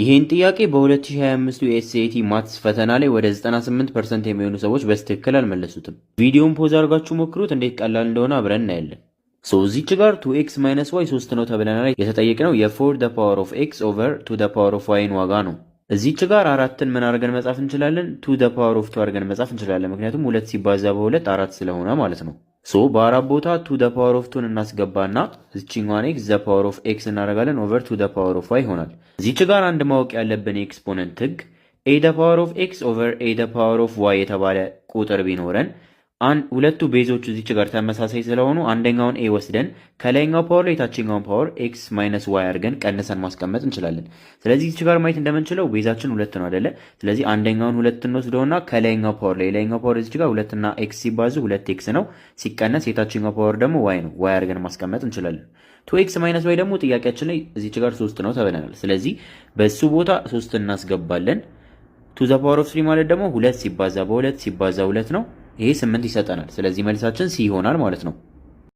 ይህን ጥያቄ በ2025 የኤስኤቲ ማትስ ፈተና ላይ ወደ 98% የሚሆኑ ሰዎች በስትክክል አልመለሱትም። ቪዲዮን ፖዝ አድርጋችሁ ሞክሩት፣ እንዴት ቀላል እንደሆነ አብረን እናያለን። እዚች ጋር 2x - y 3 ነው ተብለናል። የተጠየቅነው የ4 the power of x over 2 the power of y ዋጋ ነው። እዚች ጋር አራትን ምን አድርገን መጻፍ እንችላለን? 2 the power of 2 አድርገን መጻፍ እንችላለን። ምክንያቱም 2 ሲባዛ በ2 4 ስለሆነ ማለት ነው። በአራት ቦታ 2 the power of 2 እናስገባና እዚችኛዋን x the power of x እናደርጋለን over 2 the power of y ይሆናል። እዚች ጋር አንድ ማወቅ ያለብን የኤክስፖነንት ህግ a the power of x over a the power of y የተባለ ቁጥር ቢኖረን ሁለቱ ቤዞቹ እዚች ጋር ተመሳሳይ ስለሆኑ አንደኛውን a ወስደን ከላይኛው ፓወር ላይ የታችኛውን ፓወር x - y አድርገን ቀንሰን ማስቀመጥ እንችላለን። ስለዚህ እዚች ጋር ማየት እንደምንችለው ቤዛችን 2 ነው አይደለ? ስለዚህ አንደኛውን 2 እንወስደውና ከላይኛው ፓወር ላይ የላይኛው ፓወር እዚች ጋር 2 እና x ሲባዙ 2x ነው፣ ሲቀነስ የታችኛው ፓወር ደግሞ y ነው፣ y አድርገን ማስቀመጥ እንችላለን። 2x - y ደግሞ ጥያቄያችን ላይ እዚች ጋር 3 ነው ተብለናል። ስለዚህ በሱ ቦታ 3 እናስገባለን። 2 the power of 3 ማለት ደግሞ 2 ሲባዛ በ2 ሲባዛ 2 ነው። ይሄ 8 ይሰጠናል። ስለዚህ መልሳችን ሲ ይሆናል ማለት ነው።